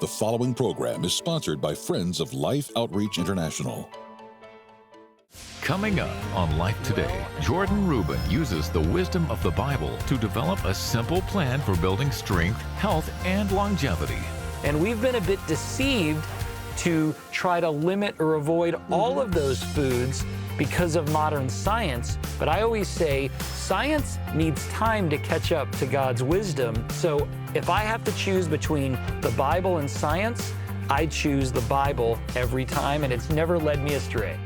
The following program is sponsored by Friends of Life Outreach International. Coming up on Life Today, Jordan Rubin uses the wisdom of the Bible to develop a simple plan for building strength, health, and longevity. And we've been a bit deceived to try to limit or avoid all of those foods because of modern science. But I always say science needs time to catch up to God's wisdom. So if I have to choose between the Bible and science, I choose the Bible every time, and it's never led me astray.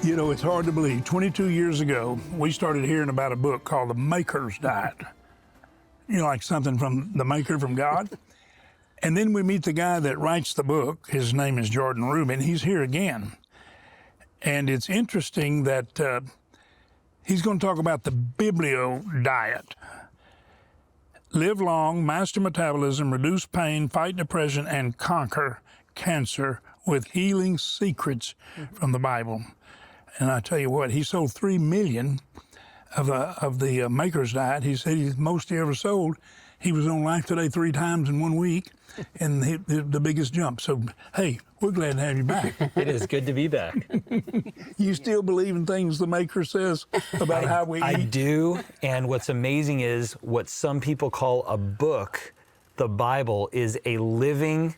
You know, it's hard to believe. 22 years ago, we started hearing about a book called The Maker's Diet. You know, like something from the maker, from God. And then we meet the guy that writes the book. His name is Jordan Rubin. He's here again. And it's interesting that he's going to talk about the Biblio diet. Live long, master metabolism, reduce pain, fight depression, and conquer cancer with healing secrets from the Bible. And I tell you what, he sold 3 million of the Maker's Diet. He said he's most he ever sold. He was on Life Today 3 times in 1 week, and the biggest jump. So, hey, we're glad to have you back. It is good to be back. You still believe in things the Maker says about how we eat? I do, and what's amazing is what some people call a book, the Bible, is a living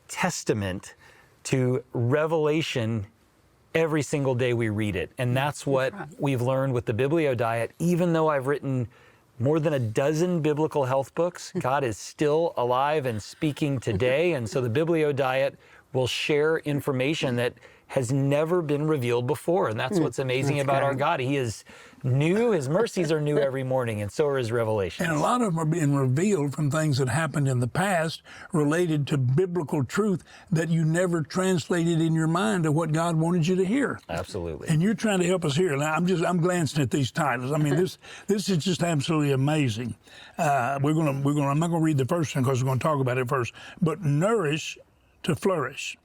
testament to revelation every single day we read it. And that's what we've learned with the Biblio Diet. Even though I've written more than a dozen biblical health books, God is still alive and speaking today. And so the Biblio Diet will share information that has never been revealed before. And that's what's amazing about our God. He is new. His mercies are new every morning, and so are his revelations. And a lot of them are being revealed from things that happened in the past related to biblical truth that you never translated in your mind to what God wanted you to hear. Absolutely. And you're trying to help us here. Now, I'm glancing at these titles. I mean, this is just absolutely amazing. I'm not going to read the first one because we're going to talk about it first. But nourish to flourish.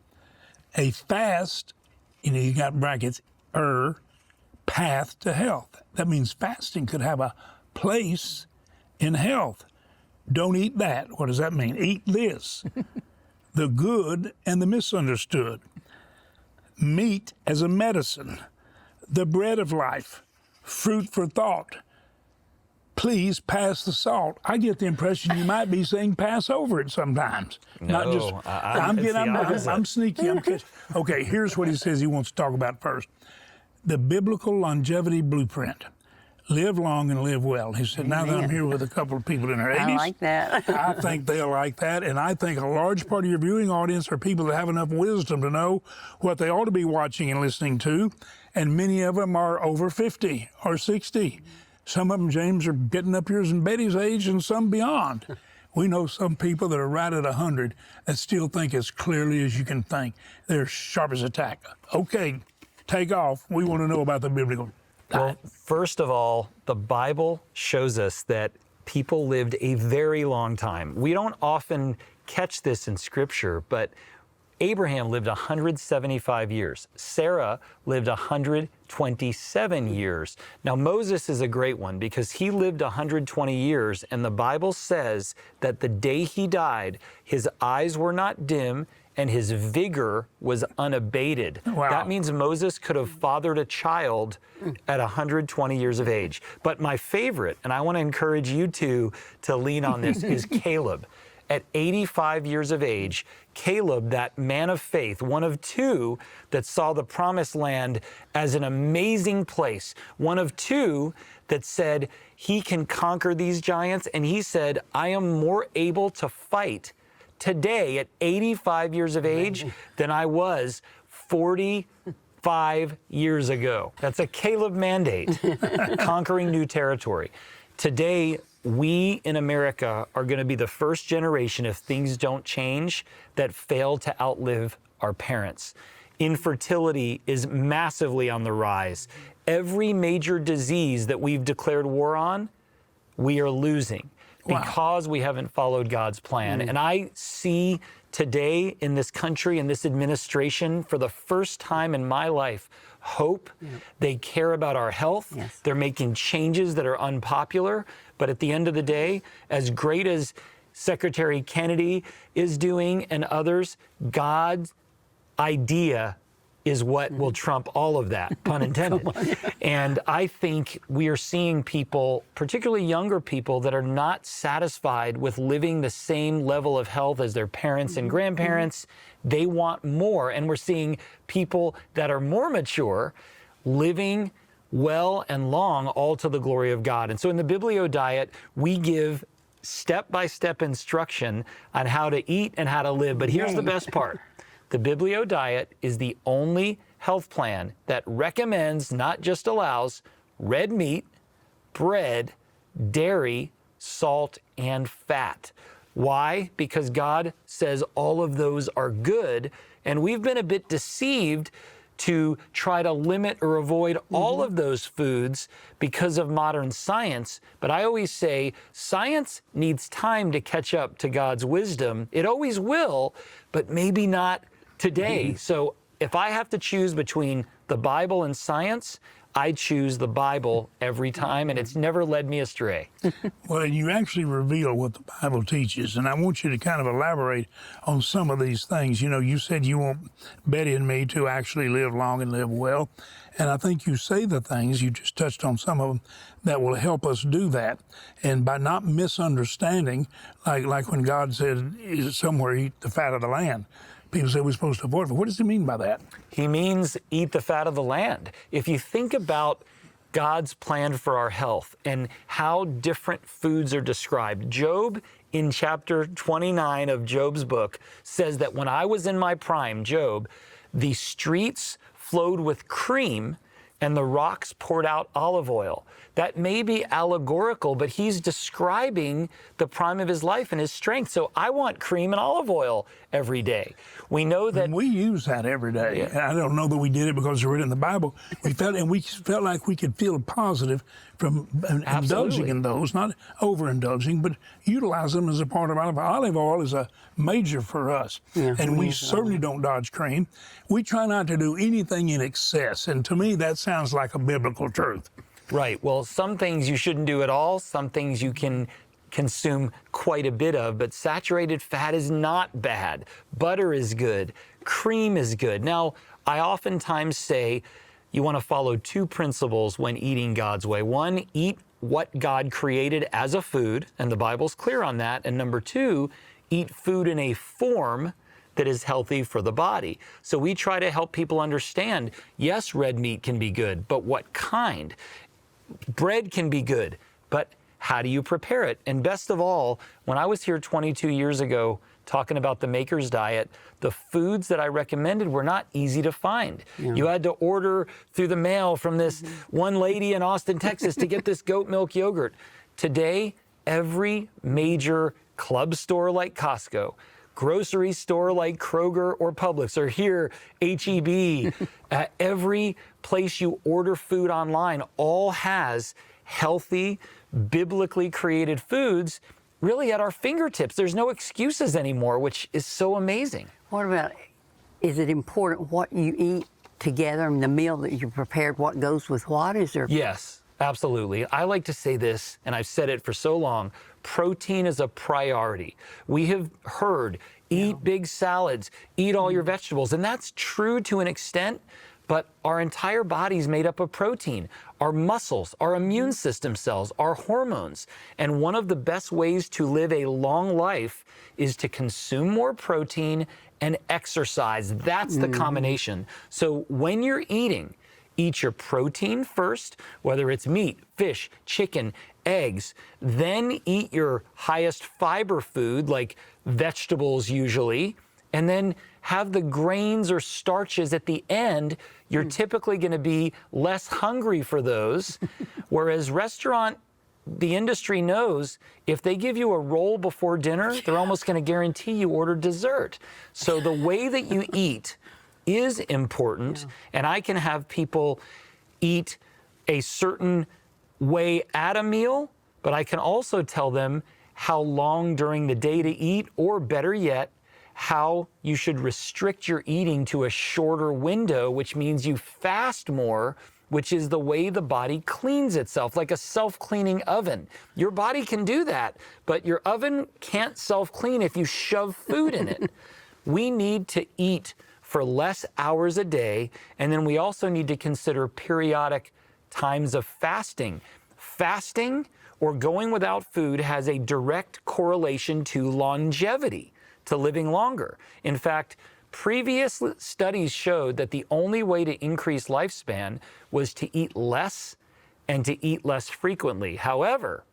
A fast, you got brackets, path to health. That means fasting could have a place in health. Don't eat that. What does that mean? Eat this. The good and the misunderstood. Meat as a medicine. The bread of life. Fruit for thought. Please pass the salt. I get the impression you might be saying pass over it sometimes. No, Not just, I'm sneaky. Okay, here's what he says he wants to talk about first. The biblical longevity blueprint. Live long and live well. He said, now that I'm here with a couple of people in their 80s. I like that. I think they'll like that. And I think a large part of your viewing audience are people that have enough wisdom to know what they ought to be watching and listening to. And many of them are over 50 or 60. Some of them, James, are getting up here in Betty's age and some beyond. We know some people that are right at 100 that still think as clearly as you can think. They're sharp as a tack. Okay, take off. We want to know about the biblical diet. Well, first of all, the Bible shows us that people lived a very long time. We don't often catch this in Scripture, but Abraham lived 175 years. Sarah lived 127 years. Now, Moses is a great one because he lived 120 years, and the Bible says that the day he died, his eyes were not dim and his vigor was unabated. Wow. That means Moses could have fathered a child at 120 years of age. But my favorite, and I want to encourage you to lean on this, is Caleb. At 85 years of age, Caleb, that man of faith, one of 2 that saw the promised land as an amazing place, one of 2 that said he can conquer these giants, and he said, I am more able to fight today at 85 years of age than I was 45 years ago. That's a Caleb mandate, conquering new territory. Today, we in America are going to be the first generation, if things don't change, that fail to outlive our parents. Infertility is massively on the rise. Every major disease that we've declared war on, we are losing. because we haven't followed God's plan. And I see today in this country, in this administration, for the first time in my life, hope. They care about our health. They're making changes that are unpopular. But at the end of the day, as great as Secretary Kennedy is doing and others, God's idea is what will trump all of that, pun intended. And I think we are seeing people, particularly younger people, that are not satisfied with living the same level of health as their parents and grandparents. They want more. And we're seeing people that are more mature living well and long, all to the glory of God. And so in the Biblio Diet, we give step-by-step instruction on how to eat and how to live. But here's the best part. The Biblio Diet is the only health plan that recommends, not just allows, red meat, bread, dairy, salt, and fat. Why? Because God says all of those are good, and we've been a bit deceived to try to limit or avoid all of those foods because of modern science. But I always say science needs time to catch up to God's wisdom. It always will, but maybe not today. So if I have to choose between the Bible and science, I choose the Bible every time, and it's never led me astray. Well, you actually reveal what the Bible teaches, and I want you to kind of elaborate on some of these things. You know, you said you want Betty and me to actually live long and live well, and I think you say the things, you just touched on some of them, that will help us do that. And by not misunderstanding, like when God said, somewhere, eat the fat of the land. People say we're supposed to avoid it. What does he mean by that? He means eat the fat of the land. If you think about God's plan for our health and how different foods are described, Job in chapter 29 of Job's book says that when I was in my prime, Job, the streets flowed with cream and the rocks poured out olive oil. That may be allegorical, but he's describing the prime of his life and his strength. So I want cream and olive oil every day. We know that... And we use that every day. I don't know that we did it because we read it in the Bible. We felt like we could feel positive from indulging in those, not overindulging, but utilize them as a part of our life. Olive oil is a major for us, and we certainly don't dodge cream. We try not to do anything in excess, and to me that sounds like a biblical truth. Right. Well, some things you shouldn't do at all. Some things you can consume quite a bit of, but saturated fat is not bad. Butter is good. Cream is good. Now, I oftentimes say you want to follow two principles when eating God's way. One, eat what God created as a food, and the Bible's clear on that. And number two, eat food in a form that is healthy for the body. So we try to help people understand, yes, red meat can be good, but what kind? Bread can be good, but how do you prepare it? And best of all, when I was here 22 years ago talking about the Maker's Diet, the foods that I recommended were not easy to find. You had to order through the mail from this one lady in Austin, Texas to get this goat milk yogurt. Today, every major club store like Costco, grocery store like Kroger or Publix, or here, H-E-B, every place you order food online all has healthy, biblically created foods really at our fingertips. There's no excuses anymore, which is so amazing. What about, is it important what you eat together and the meal that you prepared, what goes with what? Is there? Yes, absolutely. I like to say this, and I've said it for so long, protein is a priority. We have heard, eat big salads, eat all your vegetables, and that's true to an extent, but our entire body's made up of protein. Our muscles, our immune system cells, our hormones. And one of the best ways to live a long life is to consume more protein and exercise. That's the combination. So when you're eating, eat your protein first, whether it's meat, fish, chicken, eggs, then eat your highest fiber food like vegetables usually, and then have the grains or starches at the end. You're typically going to be less hungry for those, whereas the industry knows if they give you a roll before dinner, they're almost going to guarantee you order dessert. So the way that you eat is important, and I can have people eat a certain way at a meal, but I can also tell them how long during the day to eat, or better yet, how you should restrict your eating to a shorter window, which means you fast more, which is the way the body cleans itself, like a self-cleaning oven. Your body can do that, but your oven can't self-clean if you shove food in it. We need to eat for less hours a day, and then we also need to consider periodic times of fasting. Fasting or going without food has a direct correlation to longevity, to living longer. In fact, previous studies showed that the only way to increase lifespan was to eat less and to eat less frequently. However,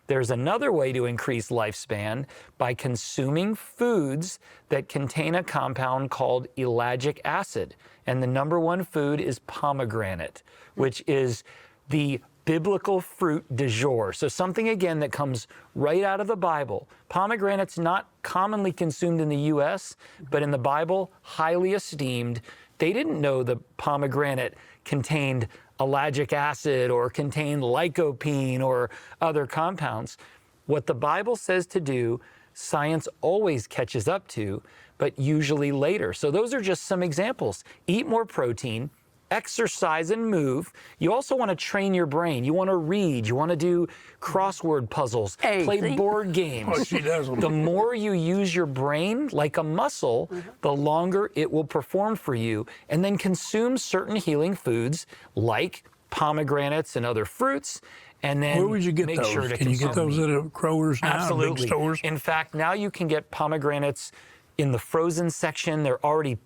there's another way to increase lifespan by consuming foods that contain a compound called ellagic acid. And the number one food is pomegranate, which is the biblical fruit du jour. So something, again, that comes right out of the Bible. Pomegranate's not commonly consumed in the U.S., but in the Bible, highly esteemed. They didn't know the pomegranate contained ellagic acid or contained lycopene or other compounds. What the Bible says to do, science always catches up to, but usually later. So those are just some examples. Eat more protein, exercise and move. You also want to train your brain. You want to read. You want to do crossword puzzles, play board games. What she does. The more you use your brain like a muscle, the longer it will perform for you. And then consume certain healing foods like pomegranates and other fruits. And then where would you get make those? sure to Can you get those at a Kroger's now? Absolutely. Big stores? In fact, now you can get pomegranates in the frozen section. They're already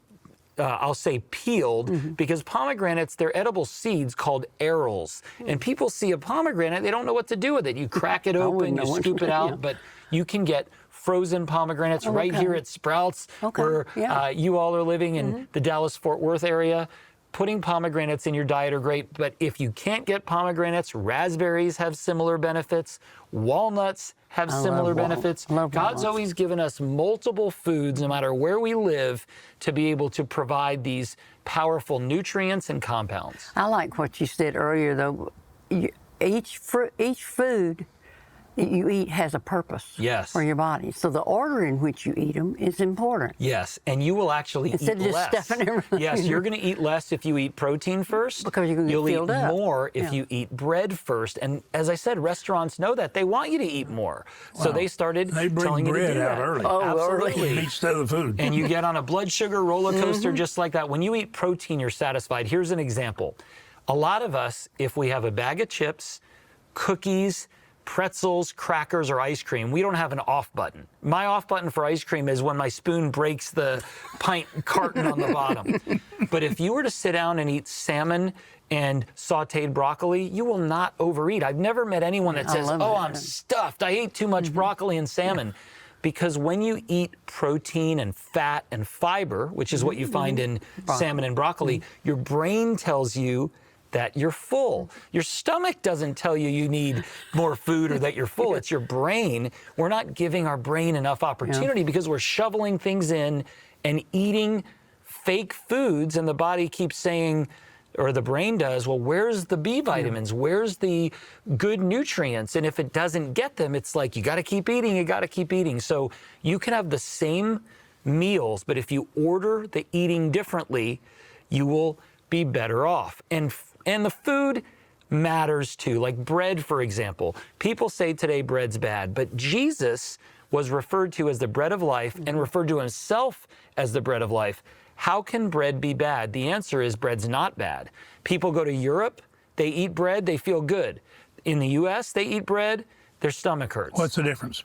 I'll say peeled, because pomegranates, they're edible seeds called arils. And people see a pomegranate, they don't know what to do with it. You crack it open, you scoop it out, but you can get frozen pomegranates right here at Sprouts, where you all are living in the Dallas-Fort Worth area. Putting pomegranates in your diet are great, but if you can't get pomegranates, raspberries have similar benefits, walnuts have similar benefits. God's always given us multiple foods, no matter where we live, to be able to provide these powerful nutrients and compounds. I like what you said earlier, though. Each food that you eat has a purpose for your body. So the order in which you eat them is important. Yes, and you will actually Instead eat of just less. stuffing everything. Yes, you're going to eat less if you eat protein first. Because you're going to get filled up. You'll eat more if you eat bread first. And as I said, restaurants know that. They want you to eat more. So they started telling you to do that. They bring bread out early. Absolutely. Instead of the food. And you get on a blood sugar roller coaster just like that. When you eat protein, you're satisfied. Here's an example. A lot of us, if we have a bag of chips, cookies, pretzels, crackers, or ice cream, we don't have an off button. My off button for ice cream is when my spoon breaks the pint carton on the bottom. But if you were to sit down and eat salmon and sauteed broccoli, you will not overeat. I've never met anyone that says, oh, I'm stuffed. I ate too much broccoli and salmon. Because when you eat protein and fat and fiber, which is what you find in salmon and broccoli, your brain tells you that you're full. Your stomach doesn't tell you you need more food or that you're full. It's your brain. We're not giving our brain enough opportunity because we're shoveling things in and eating fake foods, and the body keeps saying, or the brain does, well, where's the B vitamins? Where's the good nutrients? And if it doesn't get them, it's like, you got to keep eating, you got to keep eating. So you can have the same meals, but if you order the eating differently, you will be better off. And the food matters too, like bread, for example. People say today bread's bad, but Jesus was referred to as the bread of life and referred to himself as the bread of life. How can bread be bad? The answer is bread's not bad. People go to Europe, they eat bread, they feel good. In the U.S., they eat bread, their stomach hurts. What's the difference?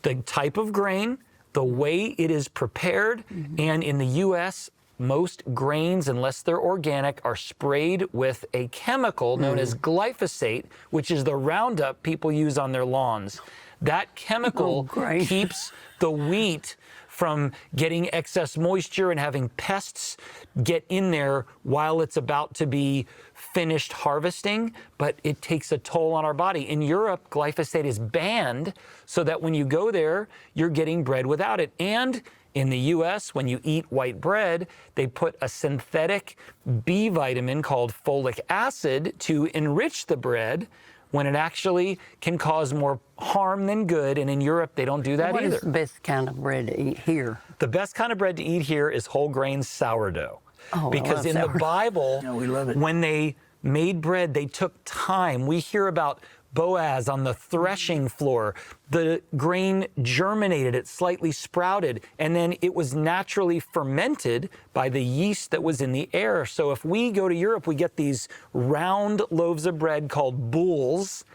The type of grain, the way it is prepared, and in the U.S., most grains, unless they're organic, are sprayed with a chemical known as glyphosate, which is the Roundup people use on their lawns. That chemical keeps the wheat from getting excess moisture and having pests get in there while it's about to be finished harvesting, but it takes a toll on our body. In Europe, glyphosate is banned so that when you go there, you're getting bread without it. And in the U.S., when you eat white bread, they put a synthetic B vitamin called folic acid to enrich the bread, when it actually can cause more harm than good. And in Europe, they don't do that either. What is the best kind of bread to eat here? The best kind of bread to eat here is whole grain sourdough. Oh, because in the Bible, Yeah, we love it. when they made bread, they took time. We hear about Boaz on the threshing floor. The grain germinated, it slightly sprouted, and then it was naturally fermented by the yeast that was in the air. So if we go to Europe, we get these round loaves of bread called boules,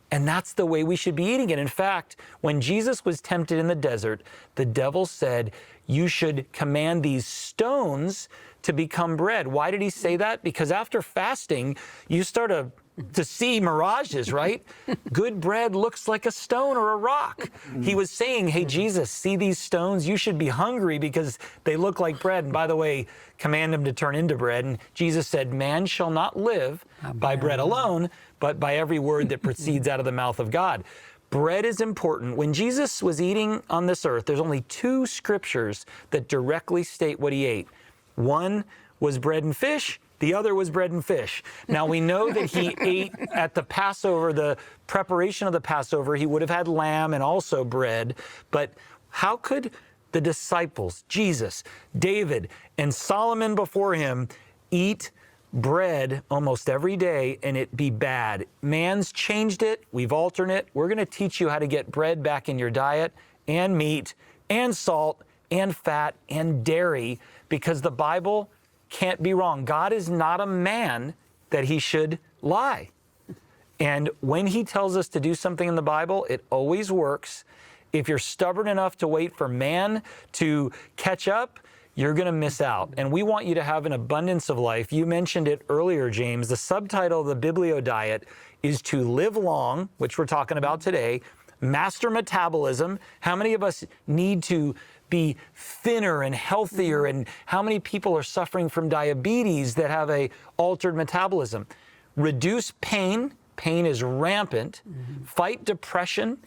and that's the way we should be eating it. In fact, when Jesus was tempted in the desert, the devil said, you should command these stones to become bread. Why did he say that? Because after fasting, you start to see mirages, right? Good bread looks like a stone or a rock. He was saying, hey, Jesus, see these stones? You should be hungry because they look like bread. And by the way, command them to turn into bread. And Jesus said, man shall not live by bread alone, but by every word that proceeds out of the mouth of God. Bread is important. When Jesus was eating on this earth, there's only 2 scriptures that directly state what he ate. One was bread and fish. The other was bread and fish. Now, we know that he ate at the Passover, the preparation of the Passover, he would have had lamb and also bread. But how could the disciples, Jesus, David, and Solomon before him eat bread almost every day and it be bad? Man's changed it. We've altered it. We're going to teach you how to get bread back in your diet, and meat, and salt, and fat, and dairy, because the Bible can't be wrong. God is not a man that he should lie. And when he tells us to do something in the Bible, it always works. If you're stubborn enough to wait for man to catch up, you're going to miss out. And we want you to have an abundance of life. You mentioned it earlier, James. The subtitle of the Biblio Diet is to live long, which we're talking about today, master metabolism. How many of us need to be thinner and healthier, and how many people are suffering from diabetes that have a altered metabolism? Reduce pain. Pain is rampant. Fight depression.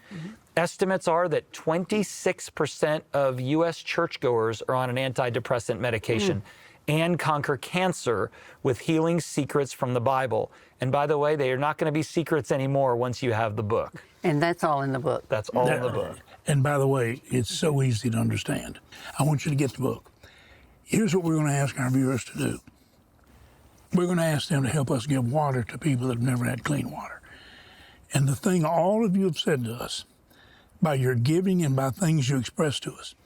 Estimates are that 26% of U.S. churchgoers are on an antidepressant medication. And conquer cancer with healing secrets from the Bible. And by the way, they are not going to be secrets anymore once you have the book. And that's all in the book. That's all in the book. And by the way, it's so easy to understand. I want you to get the book. Here's what we're going to ask our viewers to do. We're going to ask them to help us give water to people that have never had clean water. And the thing all of you have said to us, by your giving and by things you express to us,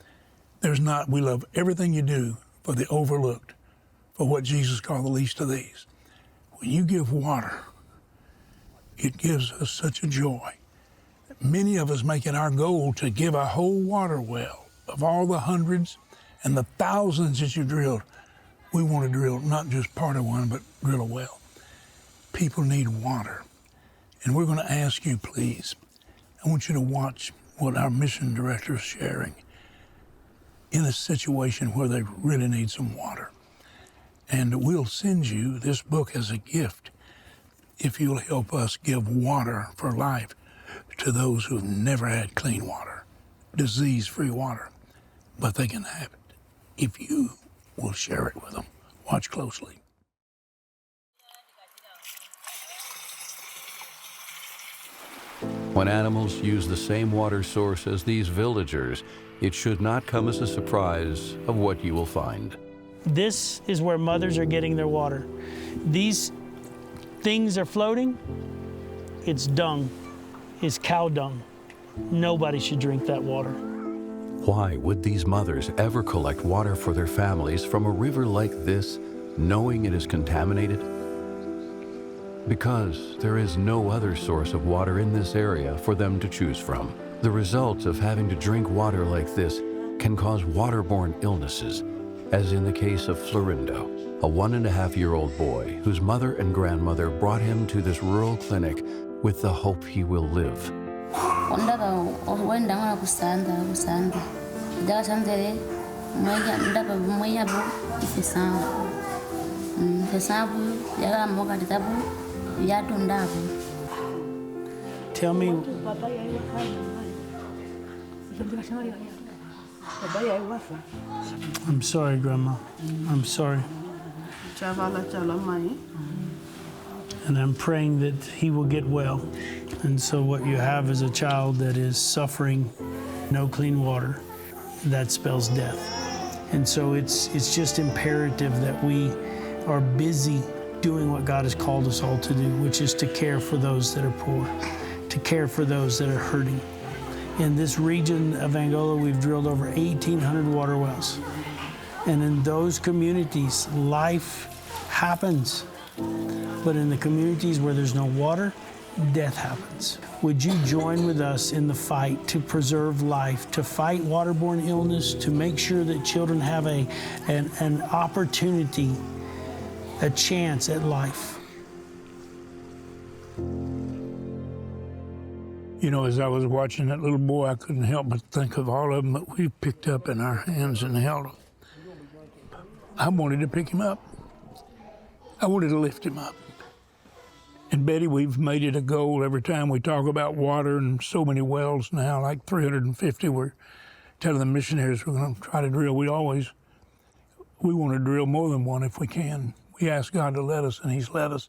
we love everything you do for the overlooked, for what Jesus called the least of these. When you give water, it gives us such a joy. Many of us make it our goal to give a whole water well. Of all the hundreds and the thousands that you drilled, we want to drill not just part of one, but drill a well. People need water. And we're going to ask you, please, I want you to watch what our mission director is sharing in a situation where they really need some water. And we'll send you this book as a gift if you'll help us give water for life to those who've never had clean water, disease-free water. But they can have it if you will share it with them. Watch closely. When animals use the same water source as these villagers, it should not come as a surprise of what you will find. This is where mothers are getting their water. These things are floating. It's dung. It's cow dung. Nobody should drink that water. Why would these mothers ever collect water for their families from a river like this, knowing it is contaminated? Because there is no other source of water in this area for them to choose from. The results of having to drink water like this can cause waterborne illnesses, as in the case of Florindo, a 1.5-year-old boy whose mother and grandmother brought him to this rural clinic with the hope he will live. Tell me. I'm sorry, Grandma. I'm sorry. and I'm praying that he will get well. And so what you have is a child that is suffering no clean water. That spells death. And so it's just imperative that we are busy doing what God has called us all to do, which is to care for those that are poor, to care for those that are hurting. In this region of Angola, we've drilled over 1,800 water wells. And in those communities, life happens. But in the communities where there's no water, death happens. Would you join with us in the fight to preserve life, to fight waterborne illness, to make sure that children have an opportunity, a chance at life? You know, as I was watching that little boy, I couldn't help but think of all of them that we've picked up in our hands and held them. I wanted to pick him up. I wanted to lift him up. And Betty, we've made it a goal every time we talk about water, and so many wells now, like 350, we're telling the missionaries we're going to try to drill. We want to drill more than one if we can. We ask God to let us, and He's let us.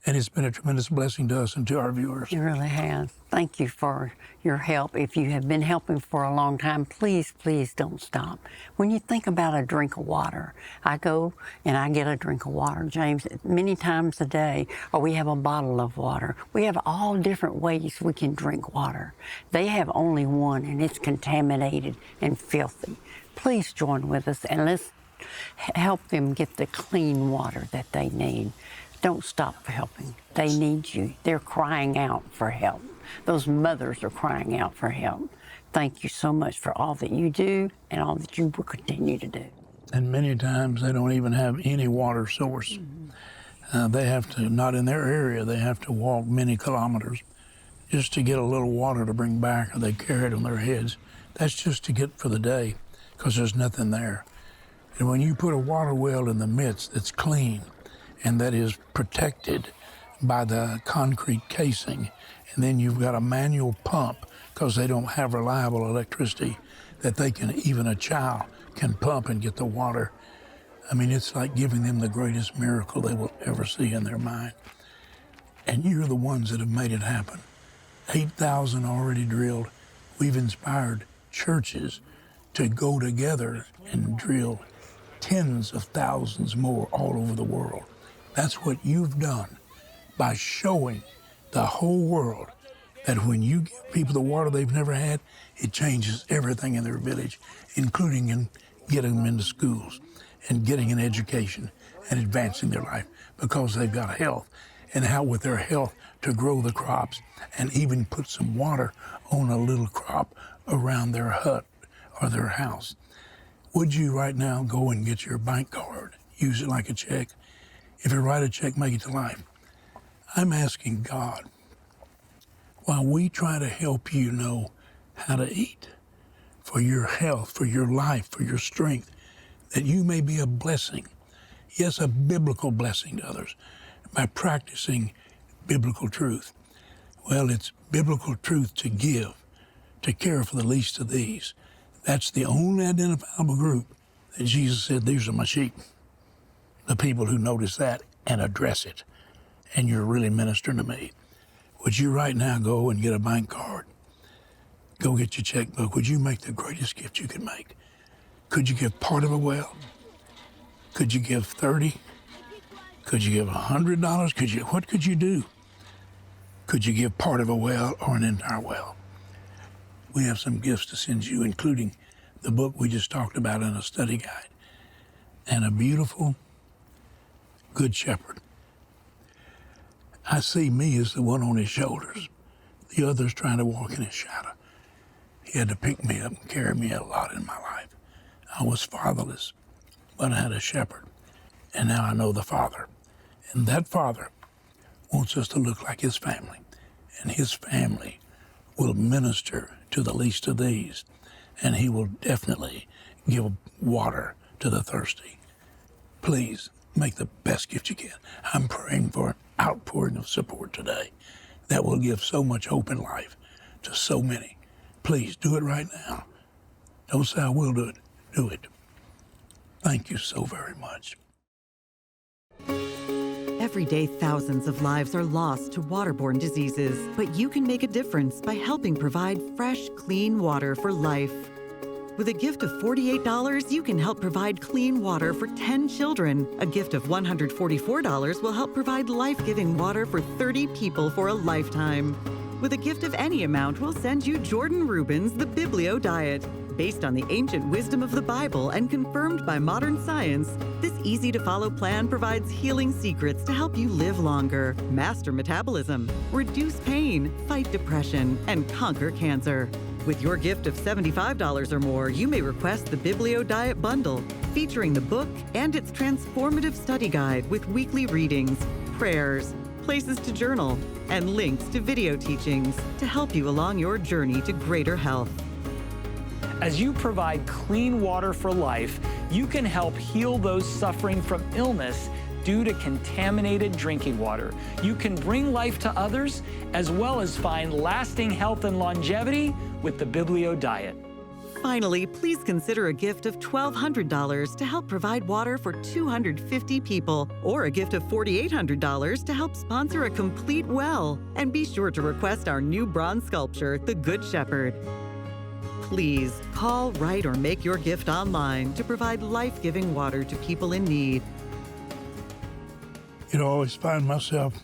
And it's been a tremendous blessing to us and to our viewers. It really has. Thank you for your help. If you have been helping for a long time, please, please don't stop. When you think about a drink of water, I go and I get a drink of water, James, many times a day, or we have a bottle of water. We have all different ways we can drink water. They have only one, and it's contaminated and filthy. Please join with us, and let's help them get the clean water that they need. Don't stop helping. They need you. They're crying out for help. Those mothers are crying out for help. Thank you so much for all that you do and all that you will continue to do. And many times they don't even have any water source. They have to, not in their area, they have to walk many kilometers just to get a little water to bring back, or they carry it on their heads. That's just to get for the day, because there's nothing there. And when you put a water well in the midst that's clean, and that is protected by the concrete casing, and then you've got a manual pump, because they don't have reliable electricity, that they can, even a child can pump and get the water. I mean, it's like giving them the greatest miracle they will ever see in their mind. And you're the ones that have made it happen. 8,000 already drilled. We've inspired churches to go together and drill tens of thousands more all over the world. That's what you've done by showing the whole world that when you give people the water they've never had, it changes everything in their village, including in getting them into schools and getting an education and advancing their life, because they've got health, and how with their health to grow the crops and even put some water on a little crop around their hut or their house. Would you right now go and get your bank card, use it like a check? If you write a check, make it to life. I'm asking God, while we try to help you know how to eat for your health, for your life, for your strength, that you may be a blessing, yes, a biblical blessing to others, by practicing biblical truth. Well, it's biblical truth to give, to care for the least of these. That's the only identifiable group that Jesus said, these are my sheep. The people who notice that and address it, and you're really ministering to me. Would you right now go and get a bank card? Go get your checkbook. Would you make the greatest gift you could make? Could you give part of a well? Could you give 30? Could you give $100? What could you do? Could you give part of a well or an entire well? We have some gifts to send you, including the book we just talked about and a study guide, and a beautiful Good Shepherd. I see me as the one on his shoulders, the others trying to walk in his shadow. He had to pick me up and carry me a lot in my life. I was fatherless, but I had a shepherd, and now I know the Father. And that Father wants us to look like his family, and his family will minister to the least of these, and he will definitely give water to the thirsty. Please make the best gift you can. I'm praying for an outpouring of support today that will give so much hope in life to so many. Please do it right now. Don't say I will do it. Do it. Thank you so very much. Every day, thousands of lives are lost to waterborne diseases, but you can make a difference by helping provide fresh, clean water for life. With a gift of $48, you can help provide clean water for 10 children. A gift of $144 will help provide life-giving water for 30 people for a lifetime. With a gift of any amount, we'll send you Jordan Rubin's The Biblio Diet. Based on the ancient wisdom of the Bible and confirmed by modern science, this easy-to-follow plan provides healing secrets to help you live longer, master metabolism, reduce pain, fight depression, and conquer cancer. With your gift of $75 or more, you may request the Biblio Diet Bundle, featuring the book and its transformative study guide with weekly readings, prayers, places to journal, and links to video teachings to help you along your journey to greater health. As you provide clean water for life, you can help heal those suffering from illness due to contaminated drinking water. You can bring life to others, as well as find lasting health and longevity with the Biblio Diet. Finally, please consider a gift of $1,200 to help provide water for 250 people, or a gift of $4,800 to help sponsor a complete well. And be sure to request our new bronze sculpture, the Good Shepherd. Please call, write, or make your gift online to provide life-giving water to people in need. I always find myself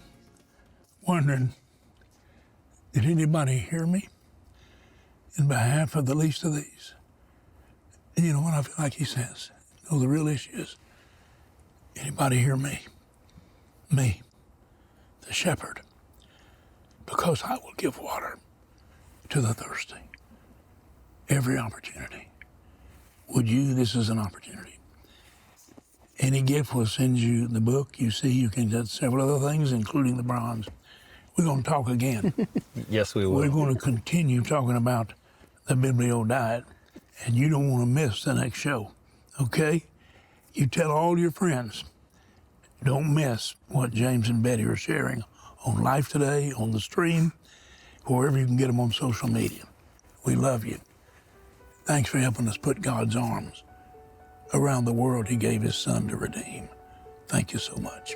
wondering, did anybody hear me in behalf of the least of these? And you know what? I feel like he says, the real issue is, anybody hear me? Me, the shepherd, because I will give water to the thirsty. Every opportunity. Would you? This is an opportunity. Any gift will send you the book. You see, you can get several other things, including the bronze. We're going to talk again. Yes, we will. We're going to continue talking about the Biblio Diet, and you don't want to miss the next show, okay? You tell all your friends, don't miss what James and Betty are sharing on Life Today, on the stream, wherever you can get them on social media. We love you. Thanks for helping us put God's arms around the world He gave His Son to redeem. Thank you so much.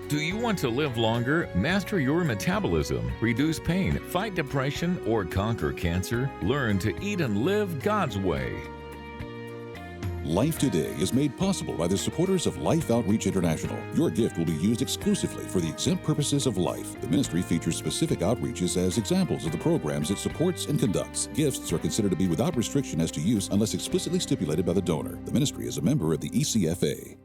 Do you want to live longer, master your metabolism, reduce pain, fight depression, or conquer cancer? Learn to eat and live God's way. Life Today is made possible by the supporters of Life Outreach International. Your gift will be used exclusively for the exempt purposes of life. The ministry features specific outreaches as examples of the programs it supports and conducts. Gifts are considered to be without restriction as to use unless explicitly stipulated by the donor. The ministry is a member of the ECFA.